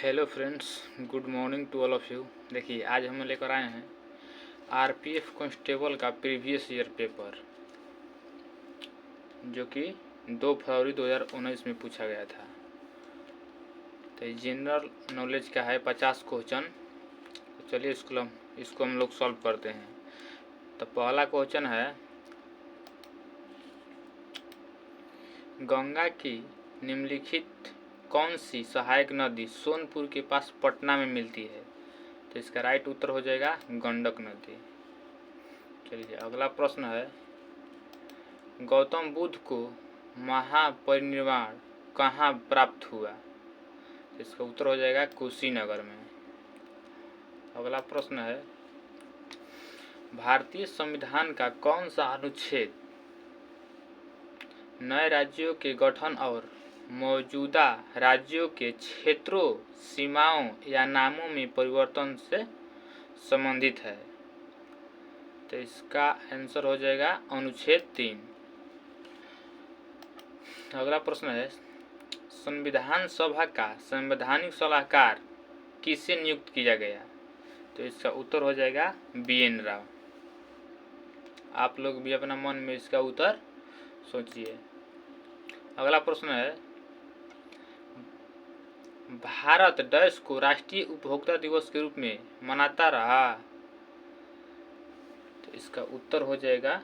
Hello friends, good morning to all of you. देखिए, आज हम लेकर आए हैं आरपीएफ कांस्टेबल का प्रीवियस ईयर पेपर, जो कि 2 फरवरी 2019 में पूछा गया था। तो ये जनरल नॉलेज का है 50 क्वेश्चन। तो चलिए इसको हम लोग सॉल्व करते हैं। तो पहला क्वेश्चन है, गंगा की निम्नलिखित कौन सी सहायक नदी सोनपुर के पास पटना में मिलती है? तो इसका राइट उत्तर हो जाएगा गंडक नदी। चलिए, अगला प्रश्न है, गौतम बुद्ध को महापरिनिर्वाण कहाँ प्राप्त हुआ? तो इसका उत्तर हो जाएगा कुशीनगर में। अगला प्रश्न है, भारतीय संविधान का कौन सा अनुच्छेद नए राज्यों के गठन और मौजूदा राज्यों के क्षेत्रों, सीमाओं या नामों में परिवर्तन से संबंधित है? तो इसका आंसर हो जाएगा अनुच्छेद 3। अगला प्रश्न है, संविधान सभा का संवैधानिक सलाहकार किसे नियुक्त किया गया? तो इसका उत्तर हो जाएगा BN राव। आप लोग भी अपना मन में इसका उत्तर सोचिए। अगला प्रश्न है, भारत डैश को राष्ट्रीय उपभोक्ता दिवस के रूप में मनाता रहा? तो इसका उत्तर हो जाएगा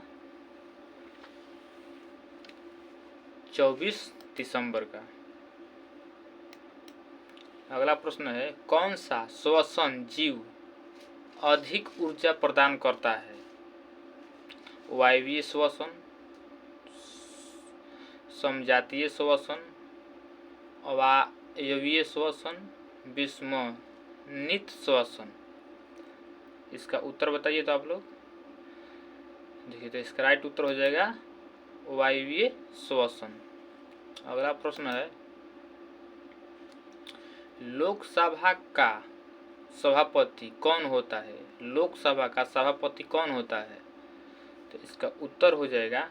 24 दिसंबर का। अगला प्रश्न है, कौन सा श्वसन जीव अधिक ऊर्जा प्रदान करता है? वायवीय श्वसन, समजातीय श्वसन, अवायवीय श्वसन, विषमनित श्वसन। इसका उत्तर बताइए तो आप लोग। देखिए, तो इसका राइट उत्तर हो जाएगा वायवीय श्वसन। अगला प्रश्न है, लोकसभा का सभापति कौन होता है? लोकसभा का सभापति कौन होता है? तो इसका उत्तर हो जाएगा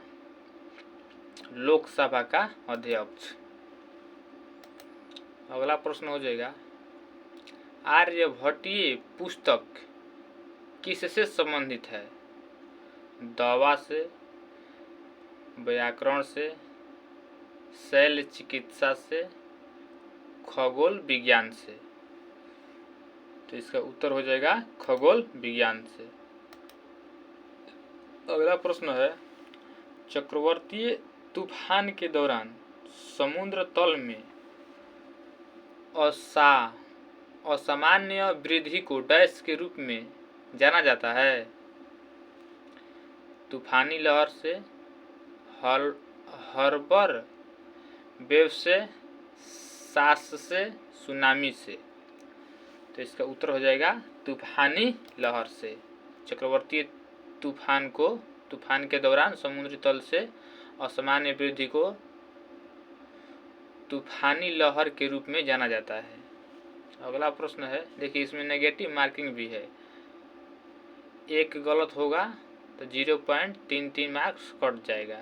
लोकसभा का अध्यक्ष। अगला प्रश्न हो जाएगा, आर्यभट्टीय पुस्तक किससे संबंधित है? दवा से, व्याकरण से, शैल चिकित्सा से, खगोल विज्ञान से। तो इसका उत्तर हो जाएगा खगोल विज्ञान से। अगला प्रश्न है, चक्रवातीय तूफान के दौरान समुद्र तल में असामान्य वृद्धि को डैश के रूप में जाना जाता है? तूफानी लहर से, हार्बर वेव से, सास से, सुनामी से। तो इसका उत्तर हो जाएगा तूफानी लहर से। चक्रवातीय तूफान के दौरान समुद्री तल से असामान्य वृद्धि को तूफानी लहर के रूप में जाना जाता है। अगला प्रश्न है, देखिए इसमें नेगेटिव मार्किंग भी है। एक गलत होगा तो 0.33 मार्क्स कट जाएगा,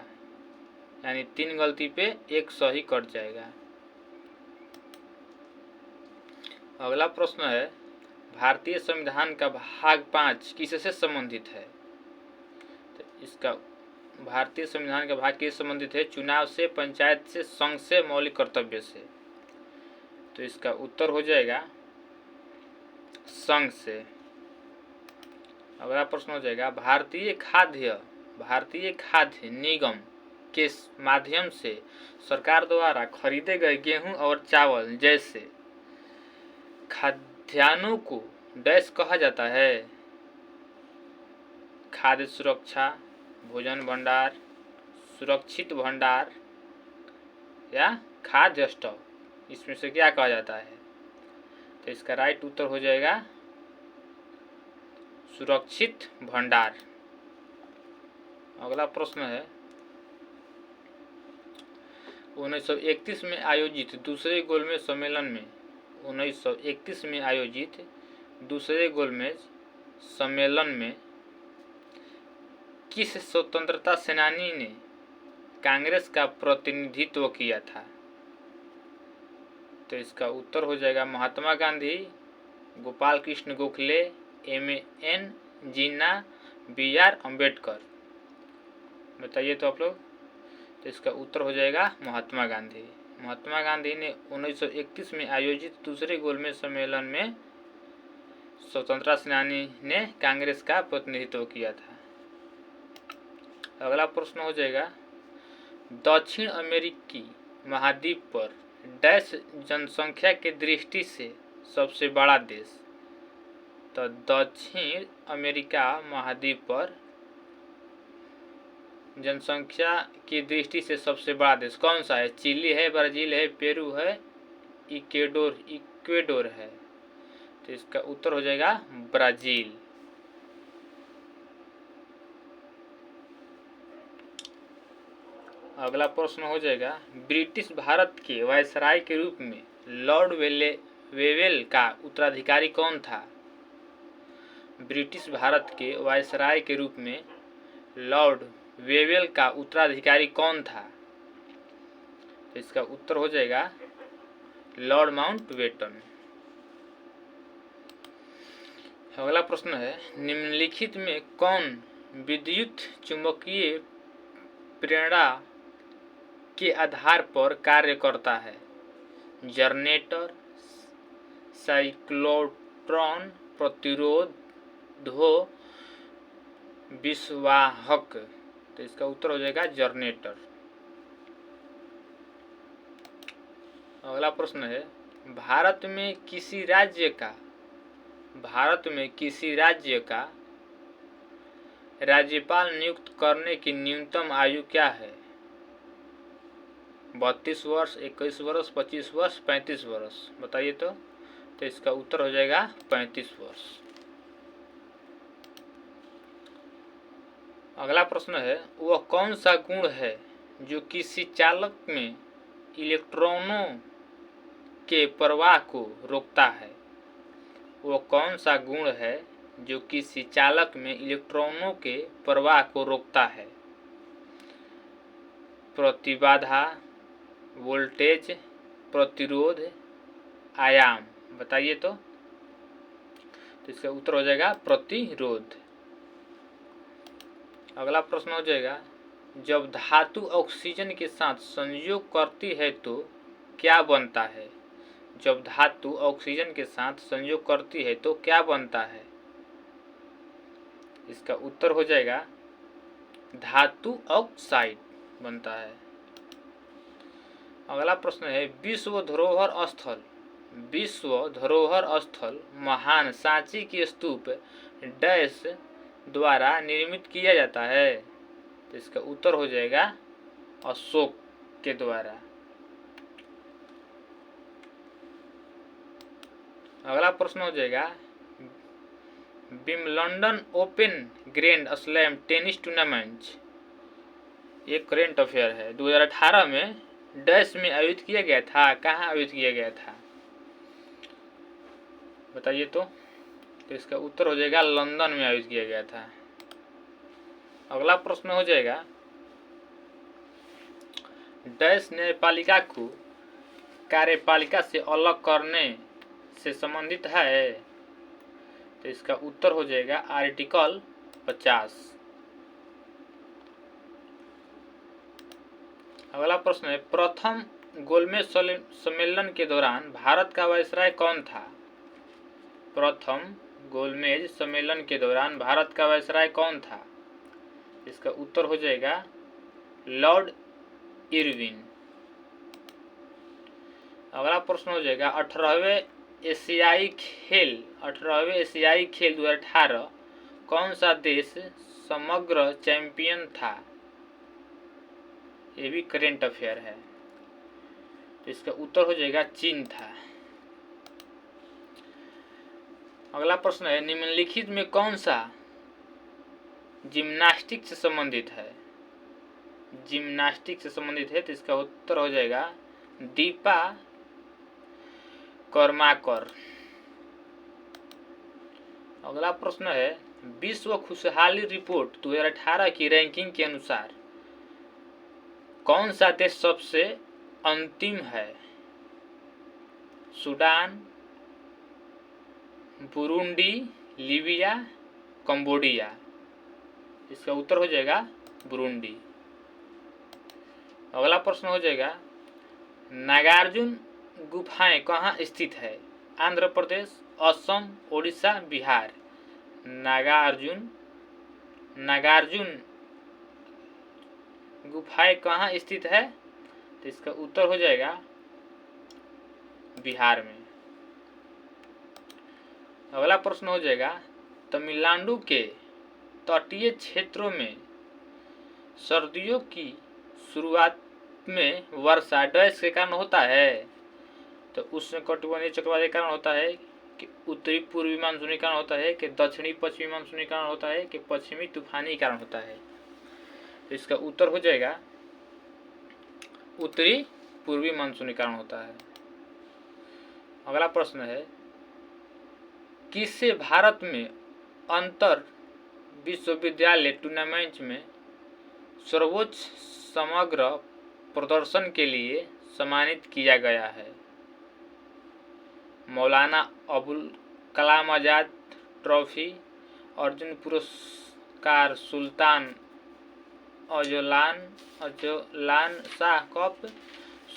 यानी 3 गलती पे 1 सही कट जाएगा। अगला प्रश्न है, भारतीय संविधान का भाग 5 किससे संबंधित है? तो इसका भारतीय संविधान का भाग किससे संबंधित है? चुनाव से, पंचायत से, संघ से, मौलिक कर्तव्य से। तो इसका उत्तर हो जाएगा संघ से। अगला प्रश्न हो जाएगा, भारतीय खाद्य निगम के माध्यम से सरकार द्वारा खरीदे गए गेहूं और चावल जैसे खाद्यान्नों को डैश कहा जाता है? खाद्य सुरक्षा, भोजन भंडार, सुरक्षित भंडार या खाद्य स्टॉक, इसमें से क्या कहा जाता है? तो इसका राइट उत्तर हो जाएगा सुरक्षित भंडार। अगला प्रश्न है, 1931 में आयोजित दूसरे गोलमेज सम्मेलन में 1931 में आयोजित दूसरे गोलमेज सम्मेलन में किस स्वतंत्रता सेनानी ने कांग्रेस का प्रतिनिधित्व किया था? तो इसका उत्तर हो जाएगा महात्मा गांधी, गोपाल कृष्ण गोखले, MN जिन्ना, BR अम्बेडकर। बताइए तो आप लोग। तो इसका उत्तर हो जाएगा महात्मा गांधी। महात्मा गांधी ने 1931 में आयोजित दूसरे गोलमेज सम्मेलन में स्वतंत्रता सेनानी ने कांग्रेस का प्रतिनिधित्व किया था। अगला प्रश्न हो जाएगा, दक्षिण अमेरिकी महाद्वीप पर डैश जनसंख्या के दृष्टि से सबसे बड़ा देश। तो दक्षिण अमेरिका महाद्वीप पर जनसंख्या की दृष्टि से सबसे बड़ा देश कौन सा है? चिली है, ब्राज़ील है, पेरू है, इक्वेडोर है। तो इसका उत्तर हो जाएगा ब्राज़ील। अगला प्रश्न हो जाएगा, ब्रिटिश भारत के वायसराय के रूप में लॉर्ड वेवेल का उत्तराधिकारी कौन था? ब्रिटिश भारत के वायसराय के रूप में लॉर्ड वेवेल का उत्तराधिकारी कौन था? तो इसका उत्तर हो जाएगा लॉर्ड माउंटबेटन। अगला प्रश्न है, निम्नलिखित में कौन विद्युत चुंबकीय प्रेरणा के आधार पर कार्य करता है? जनरेटर, साइक्लोट्रॉन, प्रतिरोधो, विस्वाहक। तो इसका उत्तर हो जाएगा जनरेटर। अगला प्रश्न है, भारत में किसी राज्य का राज्यपाल नियुक्त करने की न्यूनतम आयु क्या है? 32 वर्ष, 21 वर्ष, 25 वर्ष, 35 वर्ष। बताइए तो। तो इसका उत्तर हो जाएगा 35 वर्ष। अगला प्रश्न है, वह कौन सा गुण है जो किसी चालक में इलेक्ट्रॉनों के प्रवाह को रोकता है? वह कौन सा गुण है जो किसी चालक में इलेक्ट्रॉनों के प्रवाह को रोकता है? प्रतिबाधा, वोल्टेज, प्रतिरोध, आयाम। बताइए तो। इसका उत्तर हो जाएगा प्रतिरोध। अगला प्रश्न हो जाएगा, जब धातु ऑक्सीजन के साथ संयोग करती है तो क्या बनता है? जब धातु ऑक्सीजन के साथ संयोग करती है तो क्या बनता है? इसका उत्तर हो जाएगा धातु ऑक्साइड बनता है। अगला प्रश्न है, विश्व धरोहर स्थल महान सांची की स्तूप डैश द्वारा निर्मित किया जाता है? तो इसका उत्तर हो जाएगा अशोक के द्वारा। अगला प्रश्न हो जाएगा, Wimbledon open grand slam tennis tournament एक करेंट अफेयर है, 2018 में डैश में आयोजित किया गया था। कहाँ आयोजित किया गया था? बताइए तो। तो इसका उत्तर हो जाएगा लंदन में आयोजित किया गया था। अगला प्रश्न हो जाएगा, डैश न्यायपालिका को कार्यपालिका से अलग करने से संबंधित है? तो इसका उत्तर हो जाएगा आर्टिकल 50। अगला प्रश्न है, प्रथम गोलमेज सम्मेलन के दौरान भारत का वायसराय कौन था? प्रथम गोलमेज सम्मेलन के दौरान भारत का वायसराय कौन था? इसका उत्तर हो जाएगा लॉर्ड इरविन। अगला प्रश्न हो जाएगा, 18वें एशियाई खेल 2018 कौन सा देश समग्र चैंपियन था? ये भी करेंट अफेयर है। तो इसका उत्तर हो जाएगा चीन था। अगला प्रश्न है, निम्नलिखित में कौन सा जिम्नास्टिक से संबंधित है? जिम्नास्टिक से संबंधित है। तो इसका उत्तर हो जाएगा दीपा कर्माकर। अगला प्रश्न है, विश्व खुशहाली रिपोर्ट 2018 की रैंकिंग के अनुसार कौन सा देश सबसे अंतिम है? Sudan, Burundi, Libya, Cambodia. इसका उत्तर हो जाएगा बुरुंडी। अगला प्रश्न हो जाएगा नागार्जुन गुफाएं कहाँ स्थित है? आंध्र प्रदेश, असम, ओडिशा, बिहार। नागार्जुन गुफाएं कहाँ स्थित है? तो इसका उत्तर हो जाएगा बिहार में। अगला प्रश्न हो जाएगा तमिलनाडु के तटीय क्षेत्रों में सर्दियों की शुरुआत में वर्षा डैश के कारण होता है? तो उष्णकटिबंधीय चक्रवात के कारण होता है कि उत्तरी पूर्वी मानसूनी कारण होता है कि दक्षिणी पश्चिमी मानसूनी कारण होता है कि पश्चिमी तूफानी कारण होता है? तो इसका उत्तर हो जाएगा उत्तरी पूर्वी मानसूनी कारण होता है। अगला प्रश्न है किससे भारत में अंतर विश्वविद्यालय टूर्नामेंट में सर्वोच्च समग्र प्रदर्शन के लिए सम्मानित किया गया है? मौलाना अबुल कलाम आज़ाद ट्रॉफी, अर्जुन पुरस्कार, Sultan Azlan Shah cup,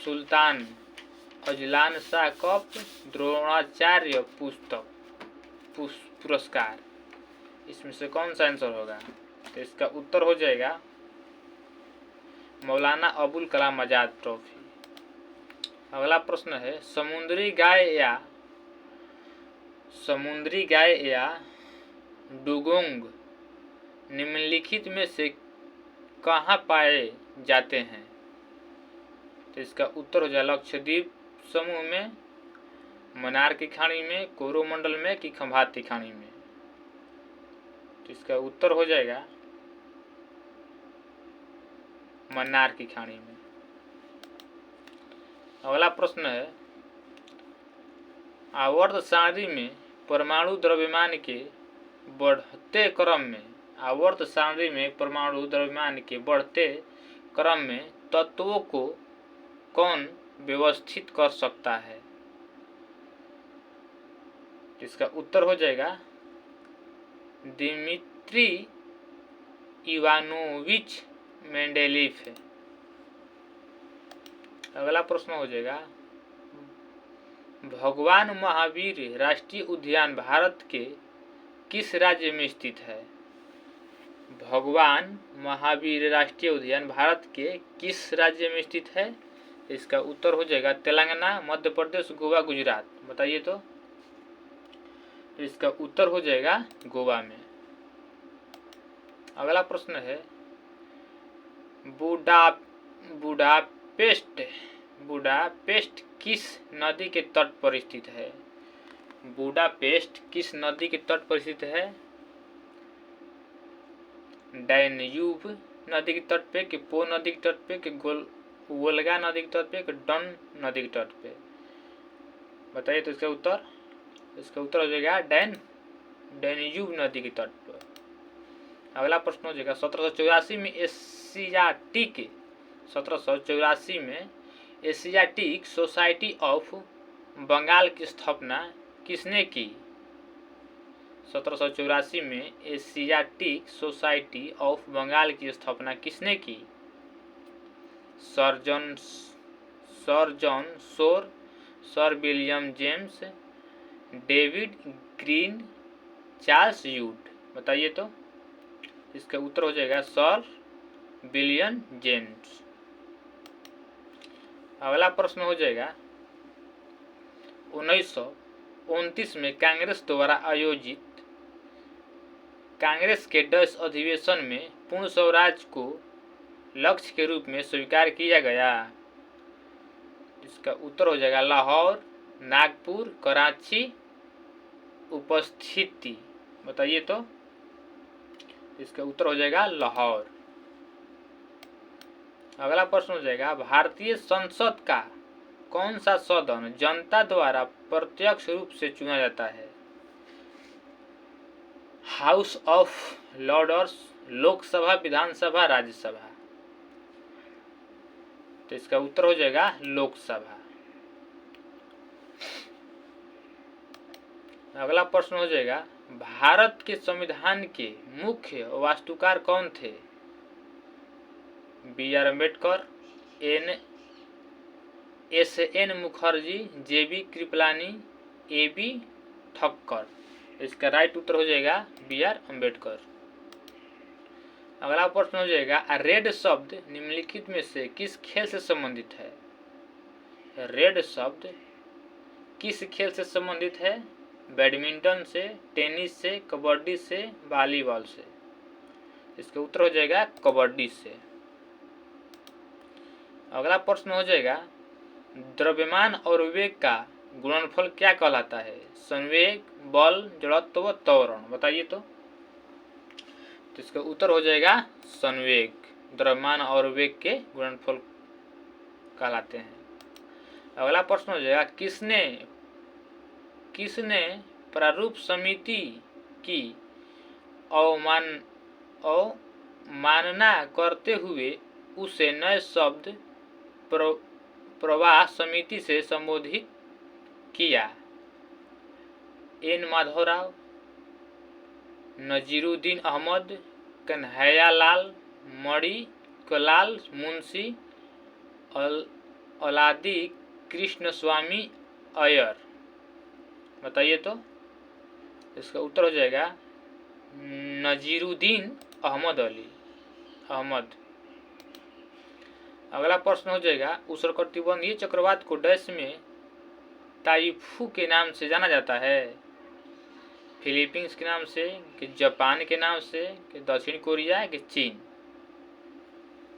Sultan Azlan Shah cup, Dronacharya पुरस्कार। इसमें से कौन सा आंसर होगा? तो इसका उत्तर हो जाएगा मौलाना अबुल कलाम आज़ाद ट्रॉफी। अगला प्रश्न है समुद्री गाय या डुगोंग निम्नलिखित में से कहाँ पाए जाते हैं? तो इसका उत्तर हो जाएगा लक्षद्वीप समूह में, मन्नार की खाड़ी में, कोरोमंडल में कि खंभात की खाड़ी में? तो इसका उत्तर हो जाएगा मन्नार की खाड़ी में। अगला प्रश्न है आवर्त सारणी में परमाणु द्रव्यमान के बढ़ते क्रम में तत्वों को कौन व्यवस्थित कर सकता है? इसका उत्तर हो जाएगा दिमित्री इवानोविच मेंडेलीव है। अगला प्रश्न हो जाएगा भगवान महावीर राष्ट्रीय उद्यान भारत के किस राज्य में स्थित है? भगवान महावीर राष्ट्रीय उद्यान भारत के किस राज्य में स्थित है? इसका उत्तर हो जाएगा तेलंगाना, मध्य प्रदेश, गोवा, गुजरात। बताइए तो इसका उत्तर हो जाएगा गोवा में। अगला प्रश्न है बुडापेस्ट किस नदी के तट पर स्थित है? बुडापेस्ट किस नदी के तट पर स्थित है? डैन्यूब नदी के तट पे कि पो नदी के तट पे कि वोल्गा नदी के तट पे कि डन नदी के तट पे? बताइए तो इसका उत्तर हो जाएगा डैन्यूब नदी के तट पर। अगला प्रश्न हो जाएगा 1784 में एशियाटिक सोसाइटी ऑफ बंगाल की स्थापना किसने की? 1784 में एशियाटिक सोसाइटी ऑफ बंगाल की स्थापना किसने की? Sir John Shore, sir William James, David green, Charles you'd? बताइए तो इसका उत्तर हो जाएगा सर विलियम जेम्स। अगला प्रश्न हो जाएगा 1929 में कांग्रेस द्वारा आयोजित कांग्रेस के डच अधिवेशन में पूर्ण स्वराज को लक्ष्य के रूप में स्वीकार किया गया। इसका उत्तर हो जाएगा लाहौर, नागपुर, कराची, उपस्थिति। बताइए तो इसका उत्तर हो जाएगा लाहौर। अगला प्रश्न हो जाएगा भारतीय संसद का कौन सा सदन जनता द्वारा प्रत्यक्ष रूप से चुना जाता है? हाउस ऑफ लॉर्ड्स, लोकसभा, विधानसभा, राज्यसभा? तो इसका उत्तर हो जाएगा लोकसभा। अगला प्रश्न हो जाएगा, भारत के संविधान के मुख्य वास्तुकार कौन थे? B R Ambedkar, S N. Mukherjee, J B. Kripalani, A B. Thakkar. इसका राइट उत्तर हो जाएगा बी आर अम्बेडकर। अगला प्रश्न हो जाएगा, रेड शब्द निम्नलिखित में से किस खेल से संबंधित है? रेड शब्द किस खेल से संबंधित है? बैडमिंटन से, टेनिस से, कबड्डी से, वॉलीबॉल से। इसका उत्तर हो जाएगा कबड्डी से। अगला प्रश्न हो जाएगा, द्रव्यमान और वेग का गुणनफल क्या कहलाता है? संवेग, बल, जड़त्व, त्वरण। बताइए तो इसका उत्तर हो जाएगा संवेग। द्रव्यमान और वेग के गुणनफल कहलाते हैं। अगला प्रश्न हो जाएगा, किसने प्रारूप समिति की अवमानना करते हुए उसे नए शब्द प्रवाह समिति से संबोधित किया? एन माधवराव, नजीरुद्दीन अहमद, कन्हैयालाल, मणिकलाल मुंशी, अलादी कृष्णस्वामी अय्यर। बताइए तो इसका उत्तर हो जाएगा नजीरुद्दीन अहमद। अगला प्रश्न हो जाएगा, उष्णकटिबंधीय चक्रवात को डैश में ताइफू के नाम से जाना जाता है? फिलीपींस के नाम से, कि जापान के नाम से, कि दक्षिण कोरिया, कि चीन।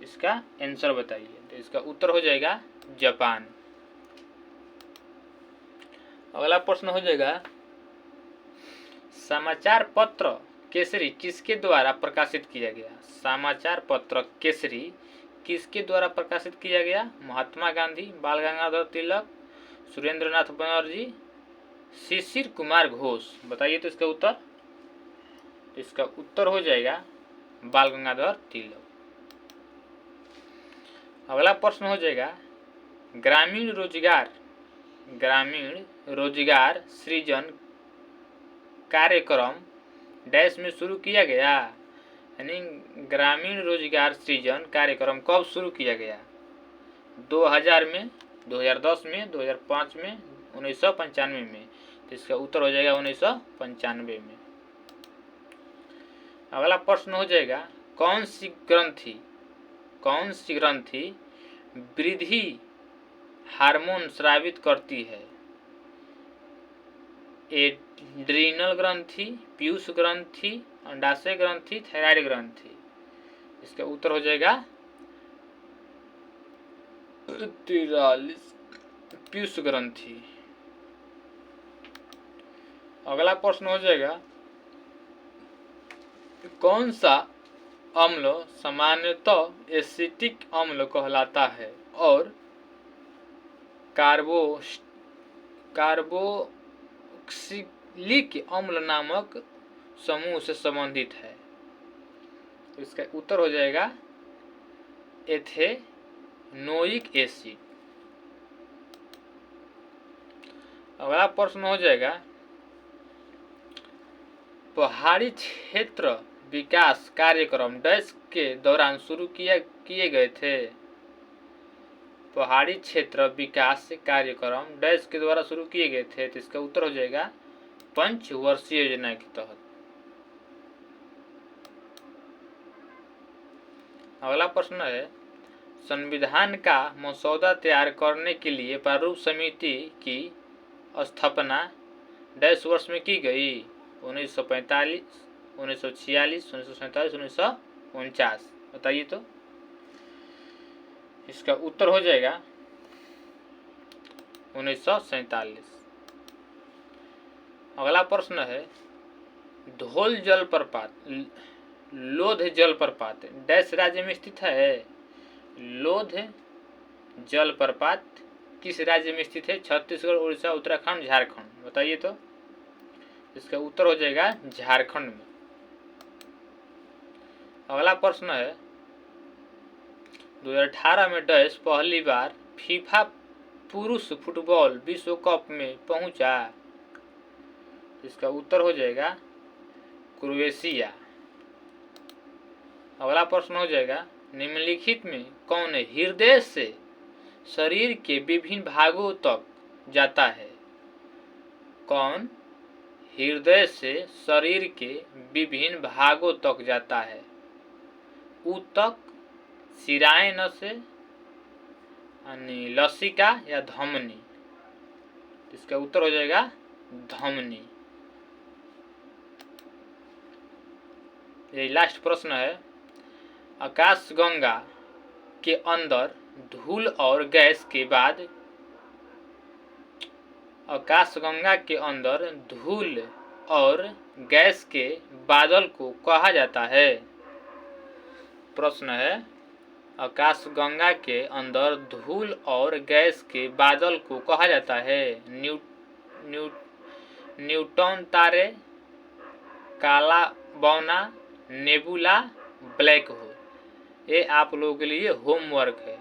इसका आंसर बताइए। तो इसका उत्तर हो जाएगा जापान। अगला प्रश्न हो जाएगा, समाचार पत्र केसरी किसके द्वारा प्रकाशित किया गया? समाचार पत्र केसरी किसके द्वारा प्रकाशित किया गया? महात्मा गांधी, बाल गंगाधर तिलक, सुरेंद्रनाथ बनर्जी, शिशिर कुमार घोष। बताइए तो इसका उत्तर हो जाएगा बाल गंगाधर तिलक। अगला प्रश्न हो जाएगा, ग्रामीण रोजगार सृजन कार्यक्रम डैश में शुरू किया गया? यानी ग्रामीण रोजगार सृजन कार्यक्रम कब शुरू किया गया? 2000 में, 2010 में, 2005 में, 1995 में। तो इसका उत्तर हो जाएगा 1995 में। अगला प्रश्न हो जाएगा, कौन सी ग्रंथि वृद्धि हार्मोन स्रावित करती है? एड्रीनल ग्रंथि, पीयूष ग्रंथि, अंडाशय ग्रंथि, थायराइड ग्रंथि। इसका उत्तर हो जाएगा 43 पीयूष ग्रंथि। अगला प्रश्न हो जाएगा, कौन सा अम्ल सामान्यतः एसिटिक अम्ल कहलाता है और कार्बोक्सिलिक अम्ल नामक समूह से संबंधित है? तो इसका उत्तर हो जाएगा एथेनोइक एसिड। अगला प्रश्न हो जाएगा, पहाड़ी क्षेत्र विकास कार्यक्रम डैश के दौरान शुरू किए गए थे? पहाड़ी क्षेत्र विकास कार्यक्रम डैश के द्वारा शुरू किए गए थे। तो इसका उत्तर हो जाएगा पंचवर्षीय योजना के तहत। अगला प्रश्न है, संविधान का मसौदा तैयार करने के लिए प्रारूप समिति की स्थापना डैश वर्ष में की गई? 1945, 1946, 1947, 1949। बताइए तो इसका उत्तर हो जाएगा 1947। अगला प्रश्न है, धौल लोध जलप्रपात डैश राज्य में स्थित है? लोध जलप्रपात किस राज्य में स्थित है? छत्तीसगढ़, उड़ीसा, उत्तराखंड, झारखंड। बताइए तो इसका उत्तर हो जाएगा झारखंड में। अगला प्रश्न है, 2018 में डैश पहली बार फीफा पुरुष फुटबॉल विश्व कप में पहुंचा? इसका उत्तर हो जाएगा क्रोएशिया। अगला प्रश्न हो जाएगा, निम्नलिखित में कौन हृदय से शरीर के विभिन्न भागों तक जाता है? कौन हृदय से शरीर के विभिन्न भागों तक जाता है? ऊतक, शिराएं नसें, यानी लसिका या धमनी? इसका उत्तर हो जाएगा धमनी। ये लास्ट प्रश्न है, आकाशगंगा के अंदर धूल और गैस के बाद आकाशगंगा के अंदर धूल और गैस के बादल को कहा जाता है? प्रश्न है, आकाशगंगा के अंदर धूल और गैस के बादल को कहा जाता है? न्यूट्रॉन तारे, काला बौना, नेबुला, ब्लैक होल। ये आप लोगों के लिए होमवर्क है,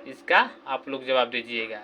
इसका आप लोग जवाब दीजिएगा।